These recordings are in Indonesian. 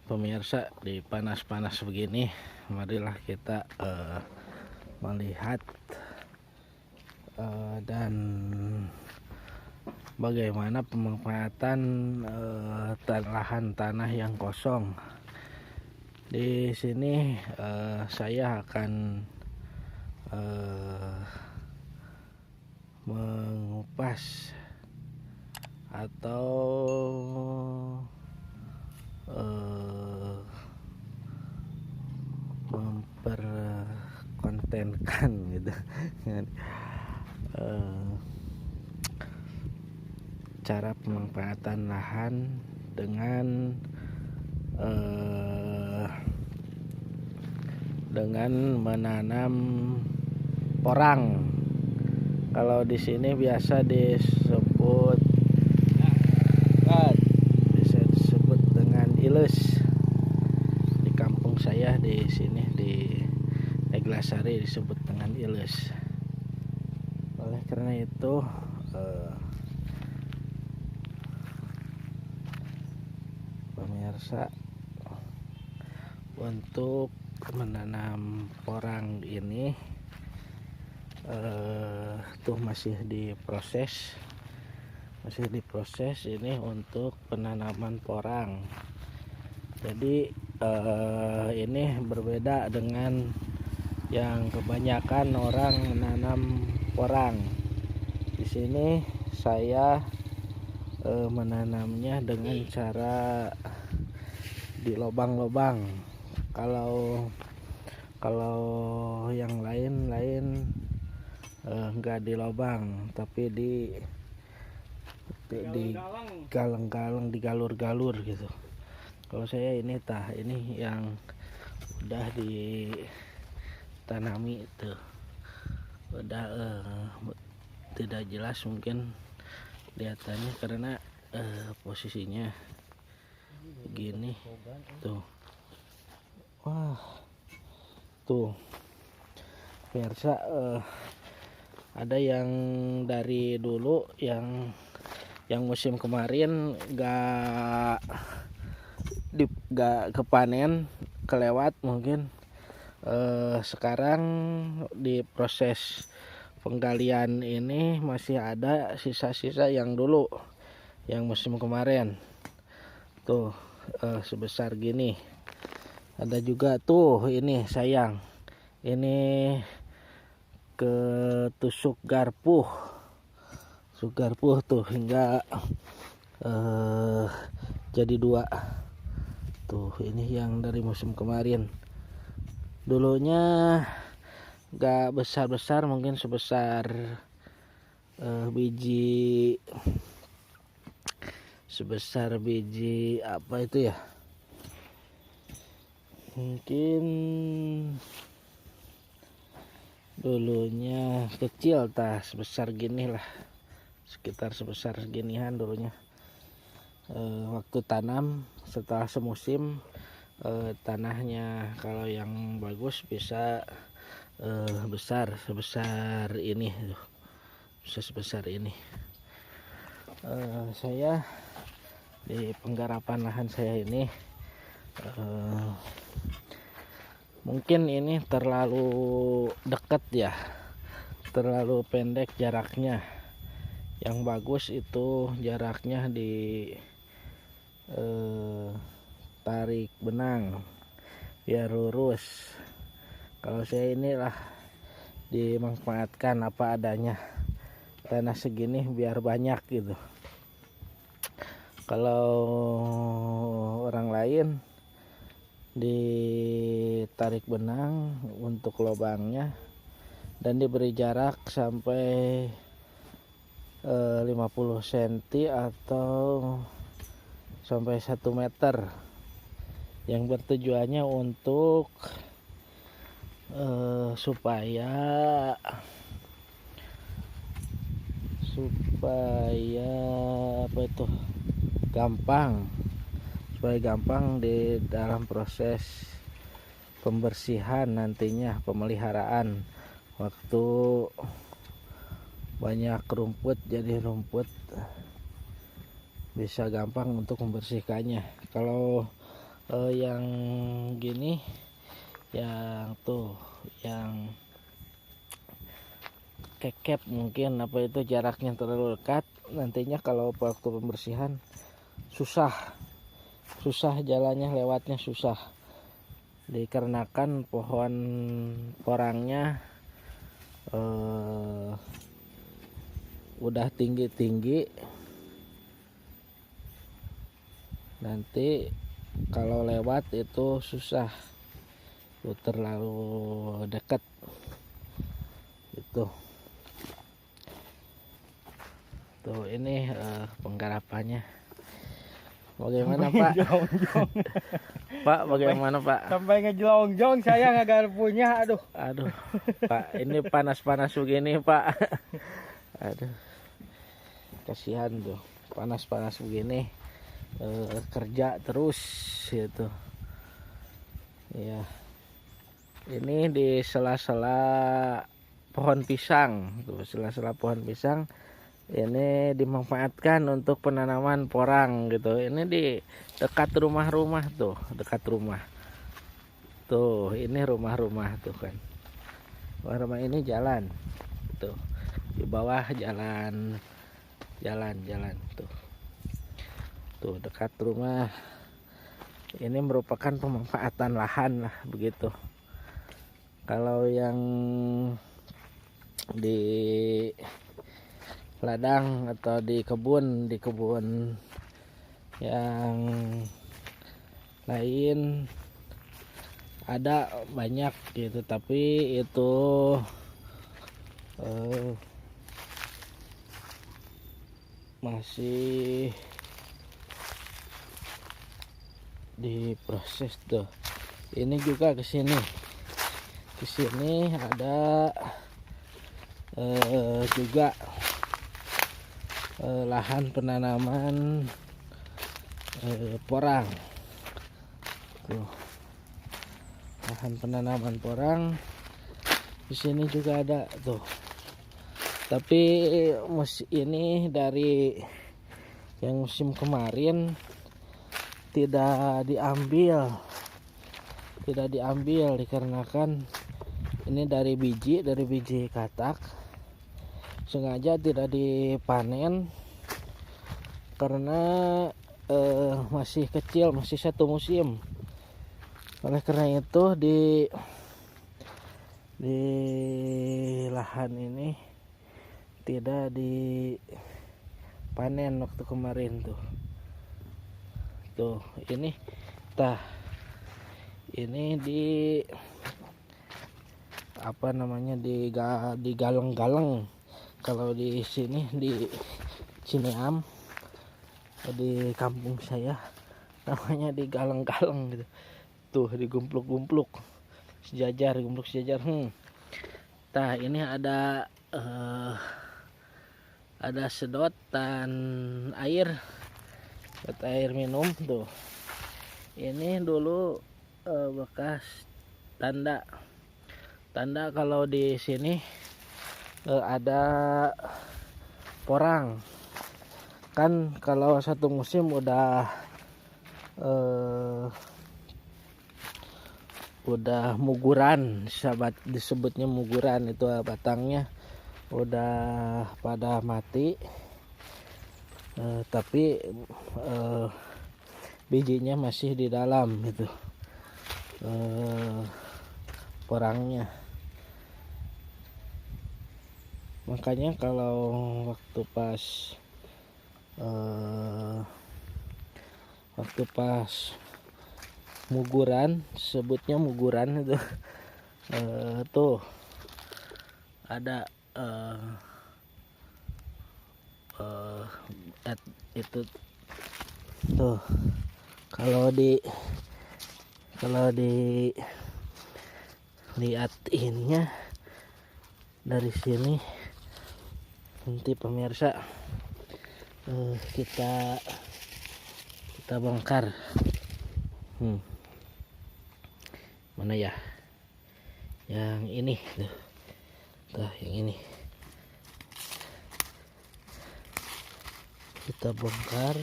Pemirsa, di panas-panas begini, marilah kita melihat dan bagaimana pemanfaatan lahan tanah yang kosong. Di sini saya akan mengupas atau memperkontenkan gitu cara pemanfaatan lahan dengan menanam porang. Kalau di sini biasa disebut dengan ilus. Di kampung saya di sini di Neglasari disebut dengan ilus. Oleh karena itu pemirsa, untuk menanam porang ini masih diproses ini untuk penanaman porang. Jadi ini berbeda dengan yang kebanyakan orang menanam porang. Di sini saya menanamnya dengan cara di lubang-lubang. Kalau yang lain enggak di lubang, tapi di galang-galang, digalur-galur gitu. Kalau saya ini yang udah ditanami itu udah tidak jelas mungkin kelihatannya karena posisinya begini tuh. Wah, tuh pemirsa, ada yang dari dulu yang musim kemarin gak kepanen, kelewat mungkin. Sekarang di proses penggalian ini masih ada sisa-sisa yang dulu, yang musim kemarin tuh sebesar gini. Ada juga tuh ini sayang, ini ketusuk garpuh tuh hingga jadi dua tuh. Ini yang dari musim kemarin, dulunya gak besar-besar, mungkin sebesar biji apa itu ya, mungkin dulunya kecil, sebesar gini lah, sekitar sebesar seginian dulunya. Waktu tanam setelah semusim, tanahnya kalau yang bagus bisa besar sebesar ini, bisa sebesar ini. Saya di penggarapan lahan saya ini mungkin ini terlalu dekat ya, terlalu pendek jaraknya. Yang bagus itu jaraknya di tarik benang biar lurus. Kalau saya inilah dimanfaatkan apa adanya, tanah segini biar banyak gitu. Kalau orang lain ditarik benang untuk lubangnya dan diberi jarak sampai 50 cm atau sampai 1 meter, yang bertujuannya untuk supaya apa itu supaya gampang di dalam proses pembersihan nantinya, pemeliharaan. Waktu banyak rumput, jadi rumput bisa gampang untuk membersihkannya. Kalau yang gini, yang tuh, yang kekep mungkin apa itu jaraknya terlalu dekat, nantinya kalau waktu pembersihan susah jalannya, lewatnya susah, dikarenakan pohon porangnya udah tinggi-tinggi. Nanti kalau lewat itu susah, itu terlalu dekat itu. Tuh ini penggarapannya. Bagaimana Pak? Pak, bagaimana Pak? Sampai ngejelong-jong saya nggak punya. Aduh Pak, ini panas-panas begini Pak. Aduh, kasihan tuh, panas-panas begini, kerja terus gitu ya. Ini di sela-sela pohon pisang tuh, sela-sela pohon pisang ini dimanfaatkan untuk penanaman porang gitu. Ini di dekat rumah-rumah tuh, dekat rumah tuh, ini rumah-rumah tuh kan, rumah ini jalan tuh, di bawah jalan tuh dekat rumah. Ini merupakan pemanfaatan lahan lah begitu. Kalau yang di ladang atau di kebun yang lain ada banyak gitu, tapi itu masih diproses tuh. Ini juga kesini ada juga lahan penanaman porang tuh, lahan penanaman porang di sini juga ada tuh. Tapi ini dari yang musim kemarin tidak diambil dikarenakan ini dari biji katak, sengaja tidak dipanen karena masih kecil, masih satu musim. Oleh karena itu di lahan ini tidak dipanen waktu kemarin tuh ini ini di apa namanya, digalang-galang. Kalau di sini di Cineam, di kampung saya namanya digalang-galang gitu tuh, digumpluk-gumpluk sejajar. Ini ada sedotan air minum tuh. Ini dulu bekas tanda kalau di sini ada porang kan. Kalau satu musim udah muguran, disebutnya muguran, itu batangnya udah pada mati, tapi bijinya masih di dalam itu, porangnya. Makanya kalau waktu pas muguran, sebutnya muguran itu, tuh ada itu tuh. Kalau lihat ininya dari sini, nanti pemirsa kita bongkar. Mana ya yang ini tuh, yang ini kita bongkar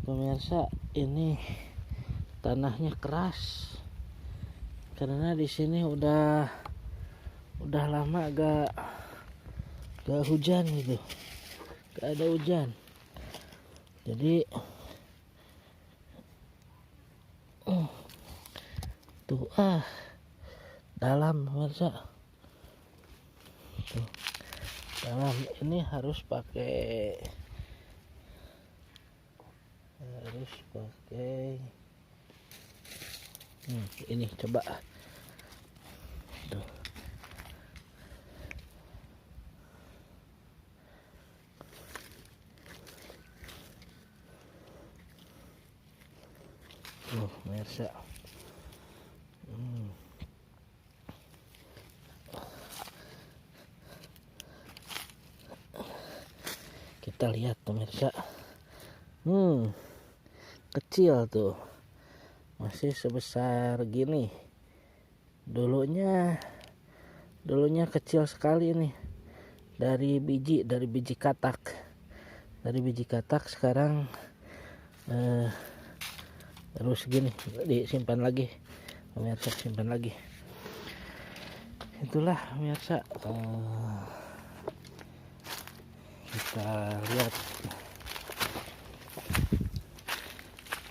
Pemirsa, ini tanahnya keras karena di sini udah lama gak hujan gitu, gak ada hujan. Jadi tuh dalam pemirsa, tuh dalam. Ini harus pakai ini coba tuh. Pemirsa, kita lihat pemirsa, kecil tuh, masih sebesar gini. Dulunya kecil sekali nih, dari biji katak sekarang terus gini, disimpan lagi pemirsa, simpan lagi. Itulah pemirsa, kita lihat.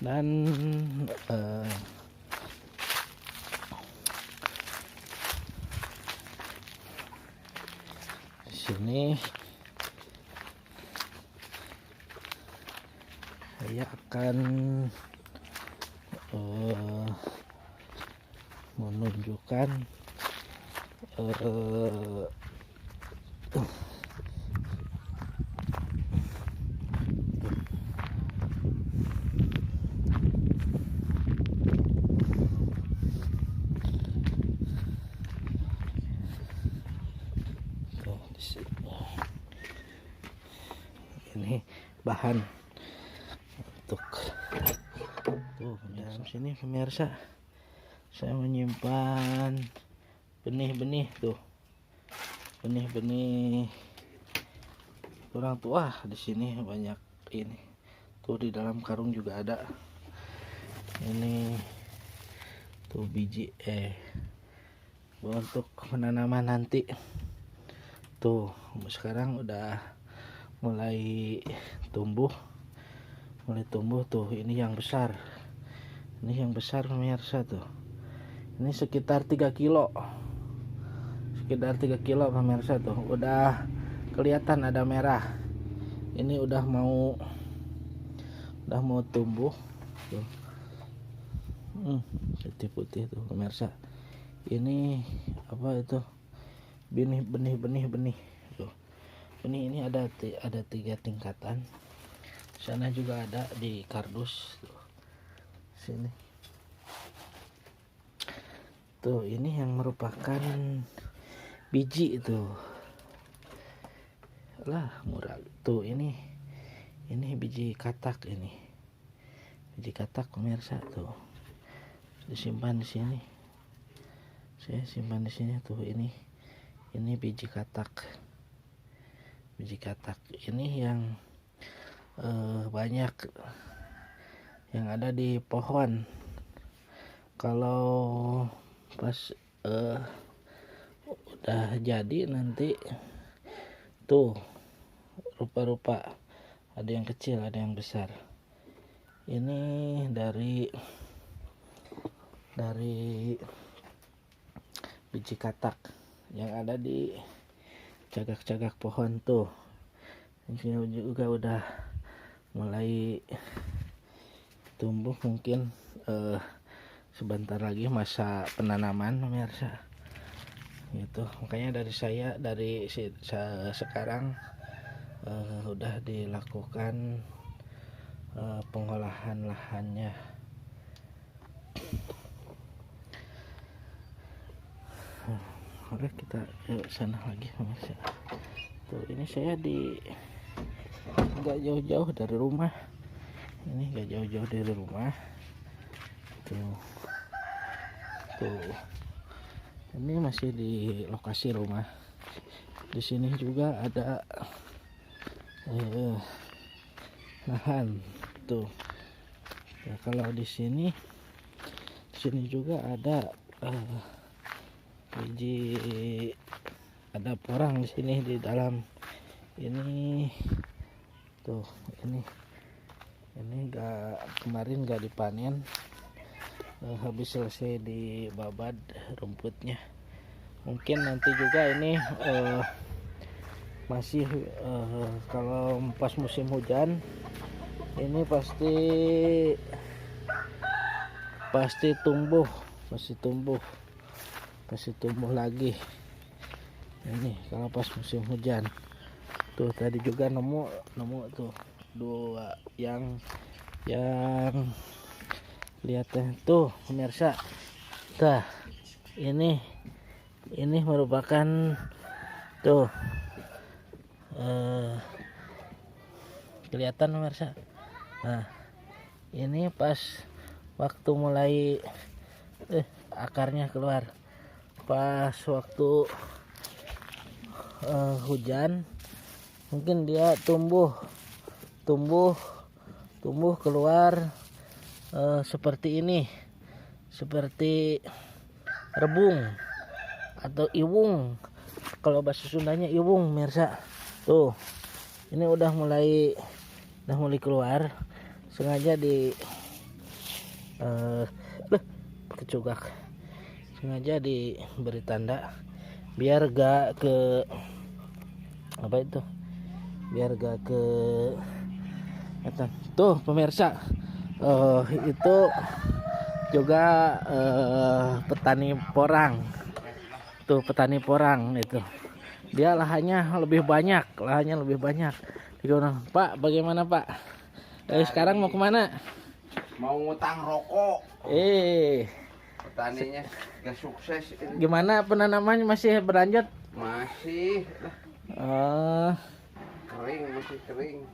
Dan di sini saya akan menunjukkan ini bahan untuk tuh. Dalam sini pemirsa, saya menyimpan benih-benih tuh, benih-benih kurang tua. Di sini banyak ini tuh, di dalam karung juga ada. Ini tuh biji untuk penanaman nanti tuh. Sekarang udah mulai tumbuh tuh. Ini yang besar, pemirsa tuh. Ini sekitar 3 kilo pemirsa tuh. Udah kelihatan ada merah. Ini udah mau tumbuh tuh. Putih-putih tuh pemirsa. Ini apa itu, benih tuh. Ini ada 3 tingkatan. Sana juga ada di kardus tuh. Sini tuh, ini yang merupakan biji itu lah, murah tuh. Ini biji katak, pemirsa tuh. Disimpan di sini, saya simpan di sini tuh. Ini biji katak ini yang banyak yang ada di pohon. Kalau pas udah jadi nanti tuh, rupa-rupa ada yang kecil, ada yang besar. Ini dari biji katak yang ada di cagak-cagak pohon tuh. Ini juga udah mulai tumbuh. Mungkin sebentar lagi masa penanaman pemirsa gitu. Makanya dari sekarang udah dilakukan pengolahan lahannya. Oke, kita ke sana lagi pemirsa. Tuh, ini saya nggak jauh-jauh dari rumah. Tuh, Tuh, ini masih di lokasi rumah. Di sini juga ada lahan. Tuh, ya, kalau di sini juga ada biji, ada porang di sini di dalam ini. Tuh, ini kemarin gak dipanen, habis selesai dibabad rumputnya. Mungkin nanti juga ini masih kalau pas musim hujan ini pasti tumbuh lagi ini kalau pas musim hujan. Tuh, tadi juga nemu tuh 2 yang lihat tuh pemirsa. Nah, ini merupakan tuh kelihatan pemirsa. Nah, ini pas waktu mulai akarnya keluar, pas waktu hujan mungkin dia tumbuh keluar seperti ini, seperti rebung atau iwung, kalau bahasa Sundanya iwung pemirsa. Tuh, ini udah mulai keluar, sengaja kecugak, sengaja diberi tanda biar gak ke tuh pemirsa. Itu juga petani porang. Tuh, petani porang itu dia lahannya lebih banyak. Pak, bagaimana Pak? Sekarang mau kemana? Mau ngutang rokok. Petaninya gak sukses ini. Gimana penanamannya, masih berlanjut? Masih kering, masih kering.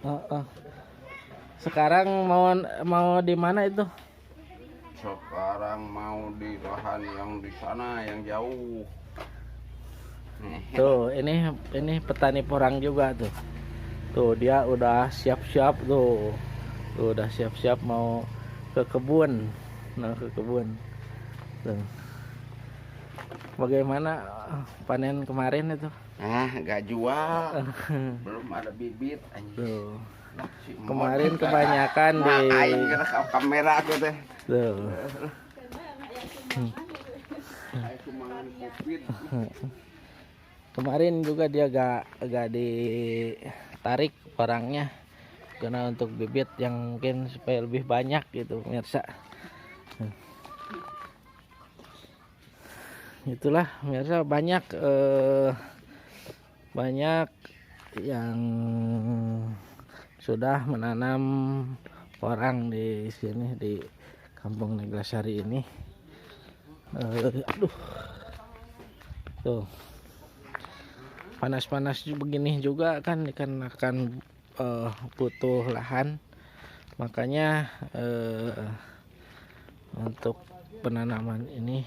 Sekarang mau di mana itu? Sekarang mau di lahan yang di sana, yang jauh. Tuh, ini petani porang juga tuh. Tuh, dia udah siap-siap tuh. Udah siap-siap mau ke kebun. Tuh. Bagaimana panen kemarin itu? Gak jual. Belum ada bibit. Tuh. Kemarin kebanyakan di kamera aku teh. Tuh. Kemarin juga dia gak ditarik orangnya karena untuk bibit yang mungkin supaya lebih banyak gitu pemirsa. Itulah pemirsa, banyak yang sudah menanam porang di sini di Kampung Neglasari ini. Tuh, panas-panas begini juga kan dikarenakan butuh lahan, makanya untuk penanaman ini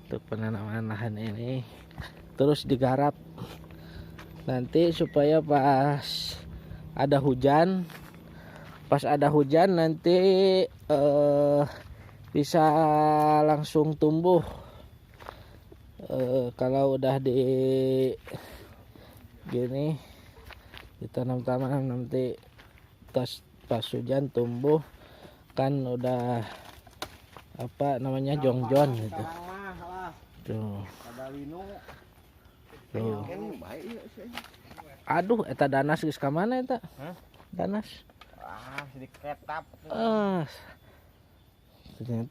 untuk penanaman lahan ini terus digarap nanti supaya pas ada hujan nanti bisa langsung tumbuh. Kalau udah gini ditanam nanti pas hujan tumbuh kan udah jongjon gitu. Tuh. Tuh. Aduh, eta danas geus ka mana eta? Danas. Sediketap.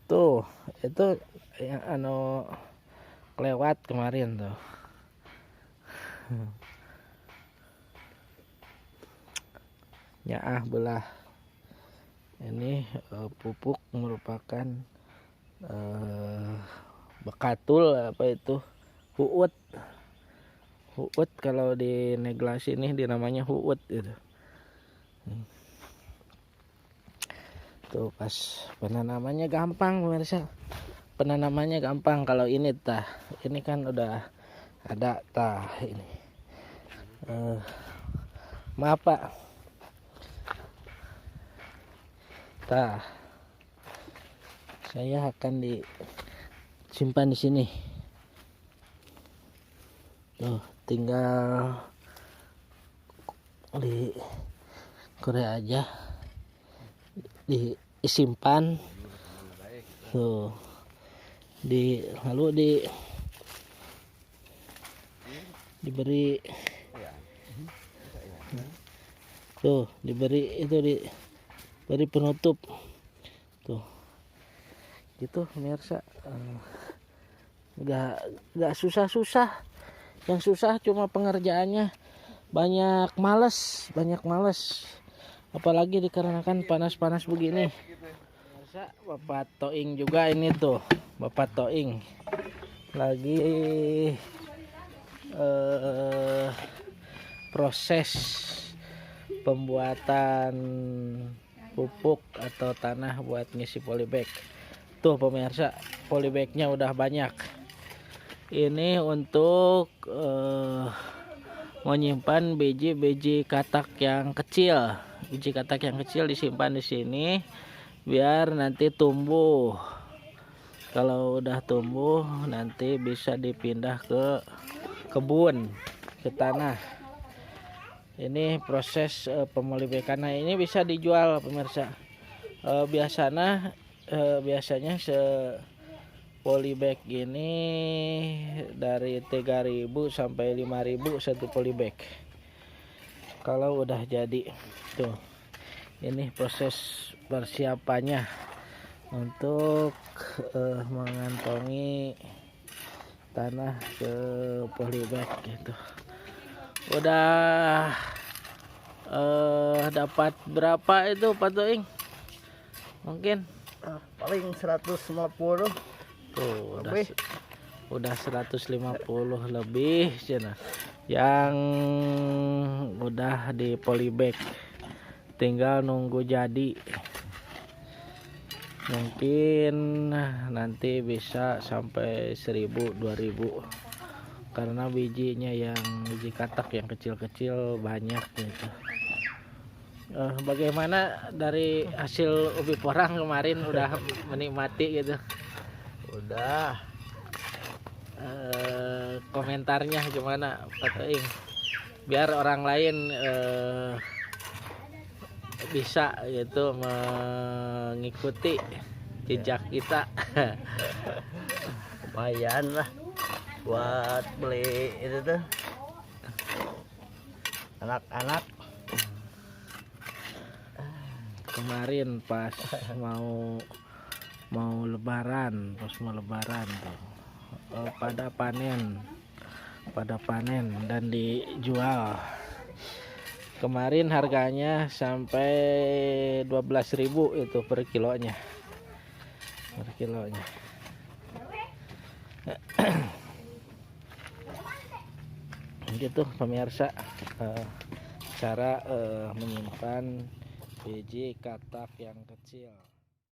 Tuh, itu yang kelewat kemarin tuh. Belah. Ini pupuk merupakan bekatul huut kalau di Neglasari ini dinamanya huut gitu. Tuh pas penanamannya gampang pemirsa. Penanamannya gampang. Kalau ini tah, ini kan udah ada tah ini. Maaf Pak. Tah. Saya akan disimpan di sini. Tuh, tinggal di Korea aja. Disimpan. Tuh. Lalu diberi tuh, diberi penutup tuh gitu pemirsa. Nggak susah-susah, yang susah cuma pengerjaannya, banyak males, apalagi dikarenakan panas-panas begini. Pemirsa, Bapak Toing juga ini tuh, Bapak Toing lagi proses pembuatan pupuk atau tanah buat ngisi polybag. Tuh pemirsa, polybagnya udah banyak. Ini untuk menyimpan biji-biji katak yang kecil. Biji katak yang kecil disimpan di sini biar nanti tumbuh. Kalau udah tumbuh nanti bisa dipindah ke kebun, ke tanah. Ini proses pemolybagan. Ini bisa dijual pemirsa. Biasanya polybag ini dari 3.000 sampai 5.000 satu polybag. Kalau udah jadi tuh, ini proses persiapannya untuk mengantongi tanah ke polybag gitu. Udah dapat berapa itu Pak Toing? Mungkin paling 150. tuh udah 150 lebih cina yang udah di polybag, tinggal nunggu jadi. Mungkin nanti bisa sampai 1.000 2.000 karena bijinya yang biji katak yang kecil-kecil banyak gitu. Bagaimana dari hasil ubi porang kemarin, udah menikmati gitu? Udah. Komentarnya gimana Pak Toing? Biar orang lain bisa gitu mengikuti jejak kita. Lumayan lah buat beli itu tuh anak-anak. Kemarin pas mau lebaran tuh pada panen dan dijual. Kemarin harganya sampai 12.000 itu per kilonya. Gitu pemirsa, cara menyimpan biji katak yang kecil.